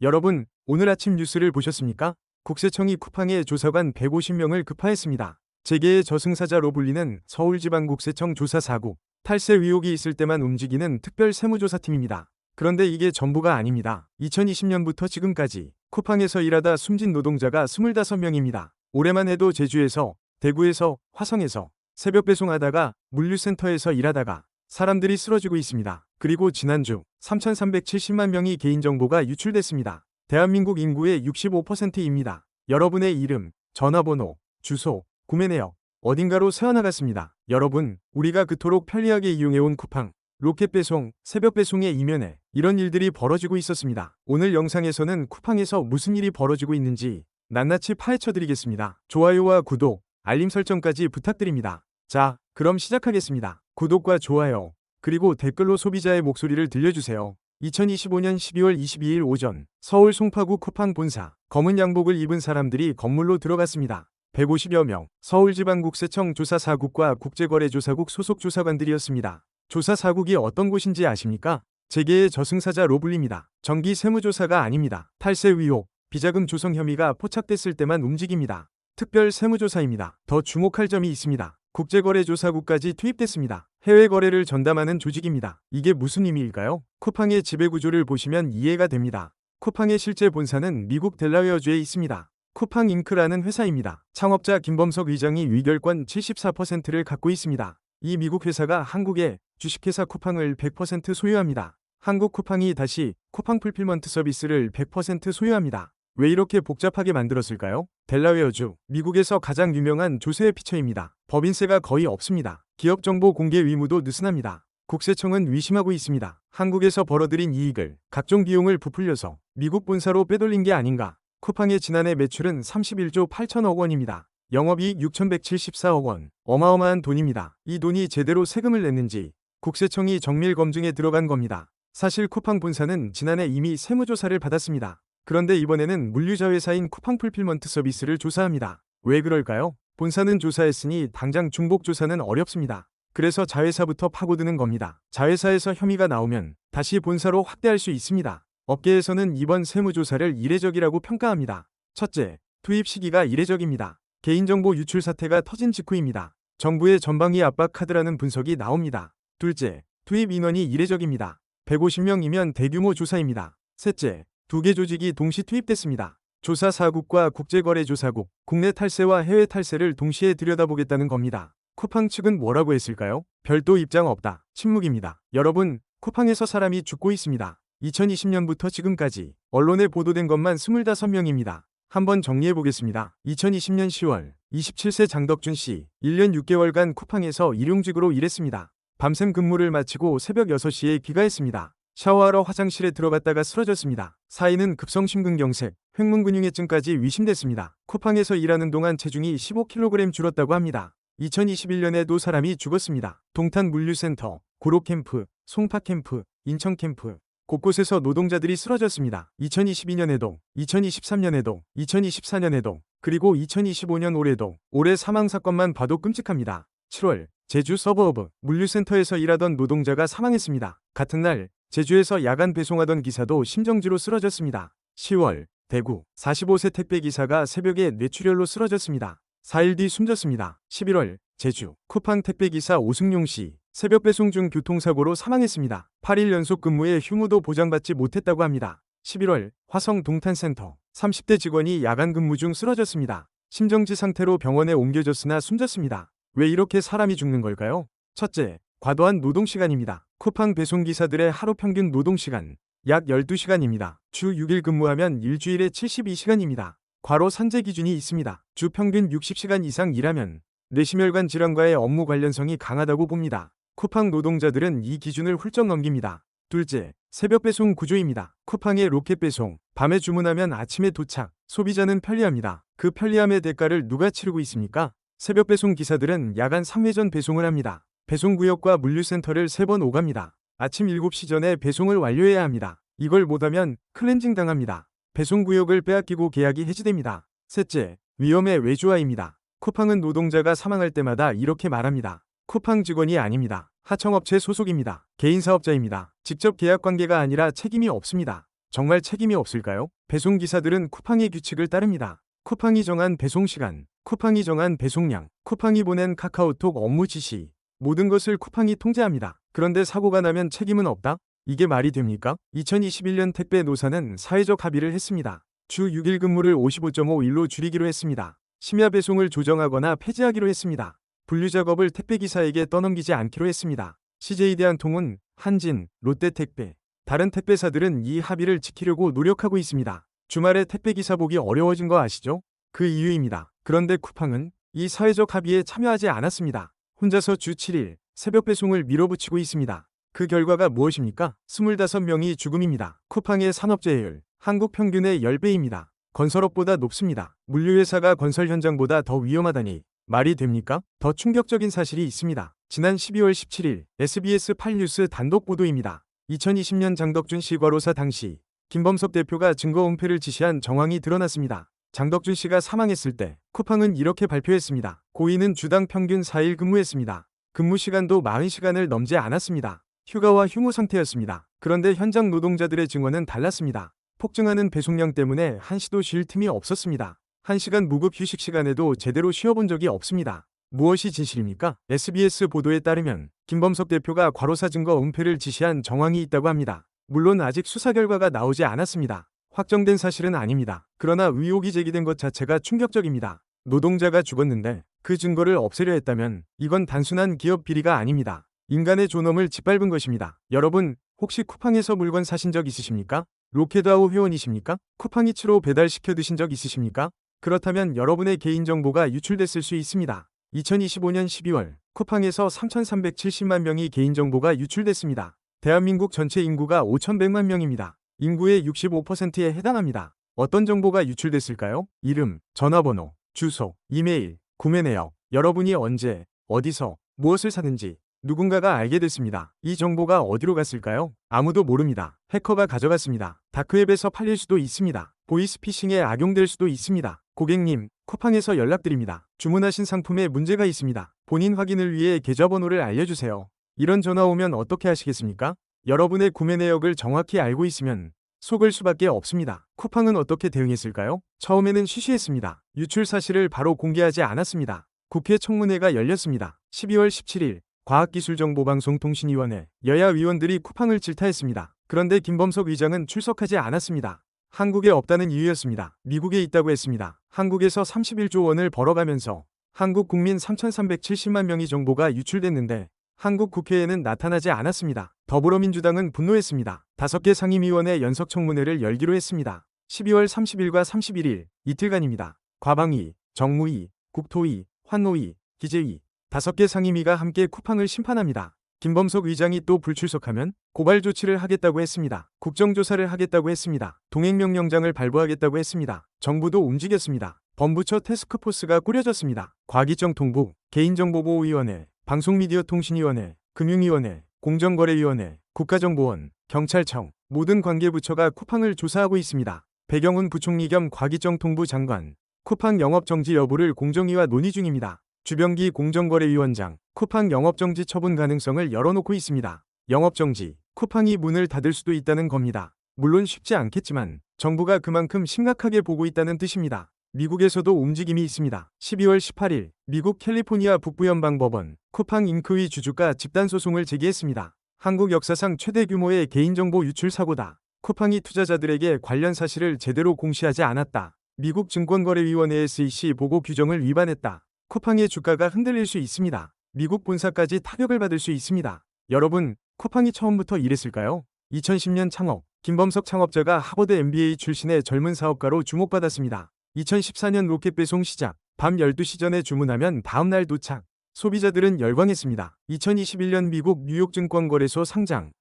여러분, 오늘 아침 뉴스를 보셨습니까? 국세청이 쿠팡의 조사관 150명을 급파했습니다. 재계의 저승사자로 불리는 서울지방국세청 조사 4국, 탈세 의혹이 있을 때만 움직이는 특별 세무조사팀입니다. 그런데 이게 전부가 아닙니다. 2020년부터 지금까지 쿠팡에서 일하다 숨진 노동자가 25명입니다. 올해만 해도 제주에서, 대구에서, 화성에서 새벽 배송하다가 물류센터에서 일하다가 사람들이 쓰러지고 있습니다. 그리고 지난주 3,370만 명의 개인정보가 유출됐습니다. 대한민국 인구의 65%입니다. 여러분의 이름, 전화번호, 주소, 구매 내역, 어딘가로 새어나갔습니다. 여러분, 우리가 그토록 편리하게 이용해온 쿠팡, 로켓 배송, 새벽 배송의 이면에 이런 일들이 벌어지고 있었습니다. 오늘 영상에서는 쿠팡에서 무슨 일이 벌어지고 있는지 낱낱이 파헤쳐드리겠습니다. 좋아요와 구독, 알림 설정까지 부탁드립니다. 자, 그럼 시작하겠습니다. 구독과 좋아요, 그리고 댓글로 소비자의 목소리를 들려주세요. 2025년 12월 22일 오전, 서울 송파구 쿠팡 본사, 검은 양복을 입은 사람들이 건물로 들어갔습니다. 150여 명, 서울지방국세청 조사4국과 국제거래조사국 소속 조사관들이었습니다. 조사4국이 어떤 곳인지 아십니까? 재계의 저승사자로 불립니다. 정기 세무조사가 아닙니다. 탈세 의혹, 비자금 조성 혐의가 포착됐을 때만 움직입니다. 특별 세무조사입니다. 더 주목할 점이 있습니다. 국제거래조사국까지 투입됐습니다. 해외 거래를 전담하는 조직입니다. 이게 무슨 의미일까요? 쿠팡의 지배구조를 보시면 이해가 됩니다. 쿠팡의 실제 본사는 미국 델라웨어주에 있습니다. 쿠팡잉크라는 회사입니다. 창업자 김범석 의장이 의결권 74%를 갖고 있습니다. 이 미국 회사가 한국의 주식회사 쿠팡을 100% 소유합니다. 한국 쿠팡이 다시 쿠팡 풀필먼트 서비스를 100% 소유합니다. 왜 이렇게 복잡하게 만들었을까요? 델라웨어주, 미국에서 가장 유명한 조세의 피처입니다. 법인세가 거의 없습니다. 기업정보 공개 의무도 느슨합니다. 국세청은 의심하고 있습니다. 한국에서 벌어들인 이익을 각종 비용을 부풀려서 미국 본사로 빼돌린 게 아닌가. 쿠팡의 지난해 매출은 31조 8천억 원입니다. 영업이익 6,174억 원. 어마어마한 돈입니다. 이 돈이 제대로 세금을 냈는지 국세청이 정밀 검증에 들어간 겁니다. 사실 쿠팡 본사는 지난해 이미 세무조사를 받았습니다. 그런데 이번에는 물류자 회사인 쿠팡 풀필먼트 서비스를 조사합니다. 왜 그럴까요? 본사는 조사했으니 당장 중복 조사는 어렵습니다. 그래서 자회사부터 파고드는 겁니다. 자회사에서 혐의가 나오면 다시 본사로 확대할 수 있습니다. 업계에서는 이번 세무조사를 이례적이라고 평가합니다. 첫째, 투입 시기가 이례적입니다. 개인정보 유출 사태가 터진 직후입니다. 정부의 전방위 압박 카드라는 분석이 나옵니다. 둘째, 투입 인원이 이례적입니다. 150명이면 대규모 조사입니다. 셋째, 두 개 조직이 동시 투입됐습니다. 조사4국과 국제거래조사국, 국내 탈세와 해외 탈세를 동시에 들여다보겠다는 겁니다. 쿠팡 측은 뭐라고 했을까요? 별도 입장 없다. 침묵입니다. 여러분, 쿠팡에서 사람이 죽고 있습니다. 2020년부터 지금까지 언론에 보도된 것만 25명입니다. 한번 정리해보겠습니다. 2020년 10월, 27세 장덕준 씨, 1년 6개월간 쿠팡에서 일용직으로 일했습니다. 밤샘 근무를 마치고 새벽 6시에 귀가했습니다. 샤워하러 화장실에 들어갔다가 쓰러졌습니다. 사인은 급성심근경색, 횡문근육해증까지 의심됐습니다. 쿠팡에서 일하는 동안 체중이 15kg 줄었다고 합니다. 2021년에도 사람이 죽었습니다. 동탄 물류센터, 고로캠프, 송파캠프, 인천캠프, 곳곳에서 노동자들이 쓰러졌습니다. 2022년에도, 2023년에도, 2024년에도, 그리고 2025년 올해도, 올해 사망사건만 봐도 끔찍합니다. 7월, 제주 서버업 물류센터에서 일하던 노동자가 사망했습니다. 같은 날, 제주에서 야간 배송하던 기사도 심정지로 쓰러졌습니다. 10월, 대구 45세 택배기사가 새벽에 뇌출혈로 쓰러졌습니다. 4일 뒤 숨졌습니다. 11월, 제주 쿠팡 택배기사 오승용 씨, 새벽 배송 중 교통사고로 사망했습니다. 8일 연속 근무에 휴무도 보장받지 못했다고 합니다. 11월, 화성 동탄센터 30대 직원이 야간 근무 중 쓰러졌습니다. 심정지 상태로 병원에 옮겨졌으나 숨졌습니다. 왜 이렇게 사람이 죽는 걸까요? 첫째, 과도한 노동시간입니다. 쿠팡 배송기사들의 하루 평균 노동시간 약 12시간입니다. 주 6일 근무하면 일주일에 72시간입니다. 과로 산재 기준이 있습니다. 주 평균 60시간 이상 일하면 뇌심혈관 질환과의 업무 관련성이 강하다고 봅니다. 쿠팡 노동자들은 이 기준을 훌쩍 넘깁니다. 둘째, 새벽 배송 구조입니다. 쿠팡의 로켓 배송, 밤에 주문하면 아침에 도착, 소비자는 편리합니다. 그 편리함의 대가를 누가 치르고 있습니까? 새벽 배송 기사들은 야간 3회전 배송을 합니다. 배송구역과 물류센터를 3번 오갑니다. 아침 7시 전에 배송을 완료해야 합니다. 이걸 못하면 클렌징 당합니다. 배송구역을 빼앗기고 계약이 해지됩니다. 셋째, 위험의 외주화입니다. 쿠팡은 노동자가 사망할 때마다 이렇게 말합니다. 쿠팡 직원이 아닙니다. 하청업체 소속입니다. 개인사업자입니다. 직접 계약관계가 아니라 책임이 없습니다. 정말 책임이 없을까요? 배송기사들은 쿠팡의 규칙을 따릅니다. 쿠팡이 정한 배송시간, 쿠팡이 정한 배송량, 쿠팡이 보낸 카카오톡 업무 지시, 모든 것을 쿠팡이 통제합니다. 그런데 사고가 나면 책임은 없다? 이게 말이 됩니까? 2021년 택배 노사는 사회적 합의를 했습니다. 주 6일 근무를 55.5일로 줄이기로 했습니다. 심야 배송을 조정하거나 폐지하기로 했습니다. 분류 작업을 택배기사에게 떠넘기지 않기로 했습니다. CJ 대한통운, 한진, 롯데택배, 다른 택배사들은 이 합의를 지키려고 노력하고 있습니다. 주말에 택배기사 보기 어려워진 거 아시죠? 그 이유입니다. 그런데 쿠팡은 이 사회적 합의에 참여하지 않았습니다. 혼자서 주 7일 새벽 배송을 밀어붙이고 있습니다. 그 결과가 무엇입니까? 25명이 죽음입니다. 쿠팡의 산업재해율, 한국 평균의 10배입니다. 건설업보다 높습니다. 물류회사가 건설 현장보다 더 위험하다니 말이 됩니까? 더 충격적인 사실이 있습니다. 지난 12월 17일 SBS 8뉴스 단독 보도입니다. 2020년 장덕준 씨 과로사 당시 김범석 대표가 증거 은폐를 지시한 정황이 드러났습니다. 장덕준 씨가 사망했을 때 쿠팡은 이렇게 발표했습니다. 고인은 주당 평균 4일 근무했습니다. 근무 시간도 40시간을 넘지 않았습니다. 휴가와 휴무 상태였습니다. 그런데 현장 노동자들의 증언은 달랐습니다. 폭증하는 배송량 때문에 한시도 쉴 틈이 없었습니다. 1시간 무급 휴식 시간에도 제대로 쉬어본 적이 없습니다. 무엇이 진실입니까? SBS 보도에 따르면 김범석 대표가 과로사 증거 은폐를 지시한 정황이 있다고 합니다. 물론 아직 수사 결과가 나오지 않았습니다. 확정된 사실은 아닙니다. 그러나 의혹이 제기된 것 자체가 충격적입니다. 노동자가 죽었는데 그 증거를 없애려 했다면 이건 단순한 기업 비리가 아닙니다. 인간의 존엄을 짓밟은 것입니다. 여러분, 혹시 쿠팡에서 물건 사신 적 있으십니까? 로켓아웃 회원이십니까? 쿠팡이츠로 배달시켜 드신 적 있으십니까? 그렇다면 여러분의 개인정보가 유출됐을 수 있습니다. 2025년 12월 쿠팡에서 3,370만 명의 개인정보가 유출됐습니다. 대한민국 전체 인구가 5,100만 명입니다. 인구의 65%에 해당합니다. 어떤 정보가 유출됐을까요? 이름, 전화번호, 주소, 이메일, 구매 내역, 여러분이 언제, 어디서, 무엇을 사는지 누군가가 알게 됐습니다. 이 정보가 어디로 갔을까요? 아무도 모릅니다. 해커가 가져갔습니다. 다크웹에서 팔릴 수도 있습니다. 보이스피싱에 악용될 수도 있습니다. 고객님, 쿠팡에서 연락드립니다. 주문하신 상품에 문제가 있습니다. 본인 확인을 위해 계좌번호를 알려주세요. 이런 전화 오면 어떻게 하시겠습니까? 여러분의 구매 내역을 정확히 알고 있으면 속을 수밖에 없습니다. 쿠팡은 어떻게 대응했을까요? 처음에는 쉬쉬했습니다. 유출 사실을 바로 공개하지 않았습니다. 국회 청문회가 열렸습니다. 12월 17일 과학기술정보방송통신위원회 여야 위원들이 쿠팡을 질타했습니다. 그런데 김범석 의장은 출석하지 않았습니다. 한국에 없다는 이유였습니다. 미국에 있다고 했습니다. 한국에서 31조 원을 벌어가면서 한국 국민 3,370만 명의 정보가 유출됐는데 한국 국회에는 나타나지 않았습니다. 더불어민주당은 분노했습니다. 5개 상임위원회 연석청문회를 열기로 했습니다. 12월 30일과 31일 이틀간입니다. 과방위, 정무위, 국토위, 환노위, 기재위 5개 상임위가 함께 쿠팡을 심판합니다. 김범석 의장이 또 불출석하면 고발 조치를 하겠다고 했습니다. 국정조사를 하겠다고 했습니다. 동행명령장을 발부하겠다고 했습니다. 정부도 움직였습니다. 범부처 태스크포스가 꾸려졌습니다. 과기정통부, 개인정보보호위원회, 방송미디어통신위원회, 금융위원회, 공정거래위원회, 국가정보원, 경찰청 모든 관계부처가 쿠팡을 조사하고 있습니다. 배경훈 부총리 겸 과기정통부 장관, 쿠팡 영업정지 여부를 공정위와 논의 중입니다. 주병기 공정거래위원장, 쿠팡 영업정지 처분 가능성을 열어놓고 있습니다. 영업정지, 쿠팡이 문을 닫을 수도 있다는 겁니다. 물론 쉽지 않겠지만 정부가 그만큼 심각하게 보고 있다는 뜻입니다. 미국에서도 움직임이 있습니다. 12월 18일 미국 캘리포니아 북부연방법원 쿠팡 잉크의 주주가 집단소송을 제기했습니다. 한국 역사상 최대 규모의 개인정보 유출 사고다. 쿠팡이 투자자들에게 관련 사실을 제대로 공시하지 않았다. 미국 증권거래위원회 SEC 보고 규정을 위반했다. 쿠팡의 주가가 흔들릴 수 있습니다. 미국 본사까지 타격을 받을 수 있습니다. 여러분, 쿠팡이 처음부터 이랬을까요? 2010년 창업, 김범석 창업자가 하버드 MBA 출신의 젊은 사업가로 주목받았습니다. 2014년 로켓 배송 시작, 밤 12시 전에 주문하면 다음날 도착. 소비자들은 열광했습니다. 2021년 미국 뉴욕증권거래소 상장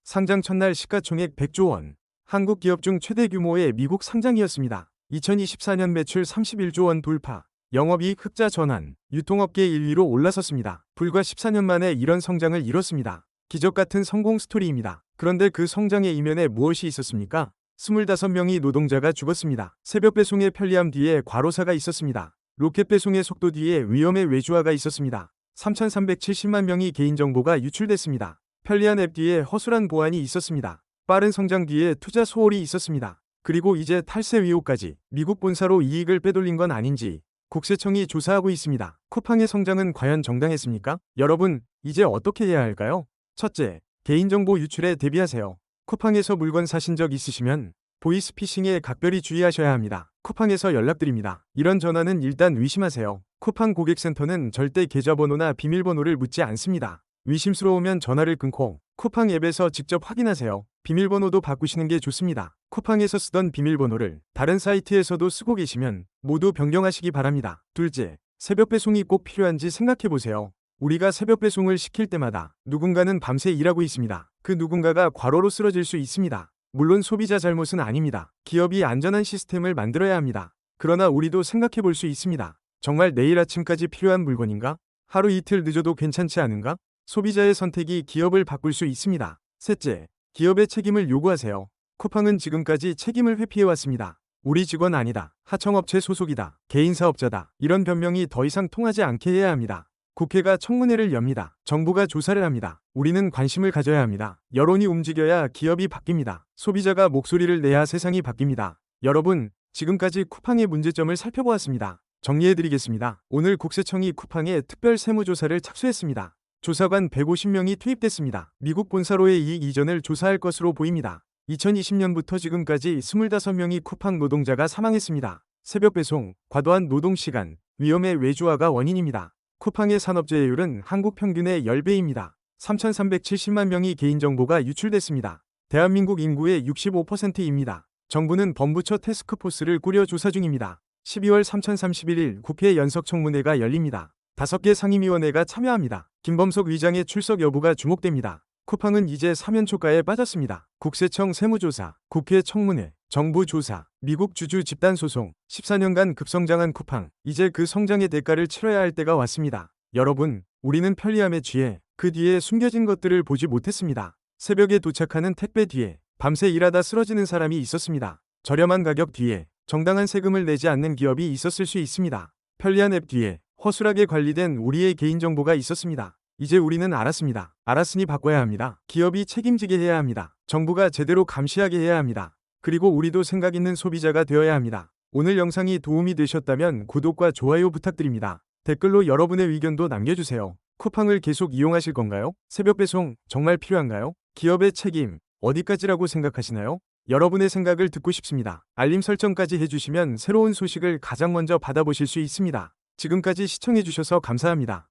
첫날 시가총액 100조 원. 한국 기업 중 최대 규모의 미국 상장이었습니다. 2024년 매출 31조 원 돌파. 영업이익 흑자 전환, 유통업계 1위로 올라섰습니다. 불과 14년 만에 이런 성장을 이뤘습니다. 기적 같은 성공 스토리입니다. 그런데 그 성장의 이면에 무엇이 있었습니까? 25명의 노동자가 죽었습니다. 새벽 배송의 편리함 뒤에 과로사가 있었습니다. 로켓 배송의 속도 뒤에 위험의 외주화가 있었습니다. 3,370만 명의 개인정보가 유출됐습니다. 편리한 앱 뒤에 허술한 보안이 있었습니다. 빠른 성장 뒤에 투자 소홀이 있었습니다. 그리고 이제 탈세 의혹까지 미국 본사로 이익을 빼돌린 건 아닌지 국세청이 조사하고 있습니다. 쿠팡의 성장은 과연 정당했습니까? 여러분, 이제 어떻게 해야 할까요? 첫째, 개인정보 유출에 대비하세요. 쿠팡에서 물건 사신 적 있으시면 보이스피싱에 각별히 주의하셔야 합니다. 쿠팡에서 연락드립니다. 이런 전화는 일단 의심하세요. 쿠팡 고객센터는 절대 계좌번호나 비밀번호를 묻지 않습니다. 의심스러우면 전화를 끊고 쿠팡 앱에서 직접 확인하세요. 비밀번호도 바꾸시는 게 좋습니다. 쿠팡에서 쓰던 비밀번호를 다른 사이트에서도 쓰고 계시면 모두 변경하시기 바랍니다. 둘째, 새벽 배송이 꼭 필요한지 생각해보세요. 우리가 새벽 배송을 시킬 때마다 누군가는 밤새 일하고 있습니다. 그 누군가가 과로로 쓰러질 수 있습니다. 물론 소비자 잘못은 아닙니다. 기업이 안전한 시스템을 만들어야 합니다. 그러나 우리도 생각해 볼 수 있습니다. 정말 내일 아침까지 필요한 물건인가? 하루 이틀 늦어도 괜찮지 않은가? 소비자의 선택이 기업을 바꿀 수 있습니다. 셋째, 기업의 책임을 요구하세요. 쿠팡은 지금까지 책임을 회피해왔습니다. 우리 직원 아니다. 하청업체 소속이다. 개인사업자다. 이런 변명이 더 이상 통하지 않게 해야 합니다. 국회가 청문회를 엽니다. 정부가 조사를 합니다. 우리는 관심을 가져야 합니다. 여론이 움직여야 기업이 바뀝니다. 소비자가 목소리를 내야 세상이 바뀝니다. 여러분, 지금까지 쿠팡의 문제점을 살펴보았습니다. 정리해드리겠습니다. 오늘 국세청이 쿠팡의 특별 세무조사를 착수했습니다. 조사관 150명이 투입됐습니다. 미국 본사로의 이익 이전을 조사할 것으로 보입니다. 2020년부터 지금까지 25명이 쿠팡 노동자가 사망했습니다. 새벽 배송, 과도한 노동시간, 위험의 외주화가 원인입니다. 쿠팡의 산업재해율은 한국 평균의 10배입니다. 3,370만 명의 개인정보가 유출됐습니다. 대한민국 인구의 65%입니다. 정부는 범부처 태스크포스를 꾸려 조사 중입니다. 12월 3031일 국회 연석청문회가 열립니다. 5개 상임위원회가 참여합니다. 김범석 의장의 출석 여부가 주목됩니다. 쿠팡은 이제 사면초가에 빠졌습니다. 국세청 세무조사, 국회 청문회, 정부 조사, 미국 주주 집단소송, 14년간 급성장한 쿠팡, 이제 그 성장의 대가를 치러야 할 때가 왔습니다. 여러분, 우리는 편리함에 취해 그 뒤에 숨겨진 것들을 보지 못했습니다. 새벽에 도착하는 택배 뒤에 밤새 일하다 쓰러지는 사람이 있었습니다. 저렴한 가격 뒤에 정당한 세금을 내지 않는 기업이 있었을 수 있습니다. 편리한 앱 뒤에 허술하게 관리된 우리의 개인정보가 있었습니다. 이제 우리는 알았습니다. 알았으니 바꿔야 합니다. 기업이 책임지게 해야 합니다. 정부가 제대로 감시하게 해야 합니다. 그리고 우리도 생각 있는 소비자가 되어야 합니다. 오늘 영상이 도움이 되셨다면 구독과 좋아요 부탁드립니다. 댓글로 여러분의 의견도 남겨주세요. 쿠팡을 계속 이용하실 건가요? 새벽 배송 정말 필요한가요? 기업의 책임 어디까지라고 생각하시나요? 여러분의 생각을 듣고 싶습니다. 알림 설정까지 해주시면 새로운 소식을 가장 먼저 받아보실 수 있습니다. 지금까지 시청해주셔서 감사합니다.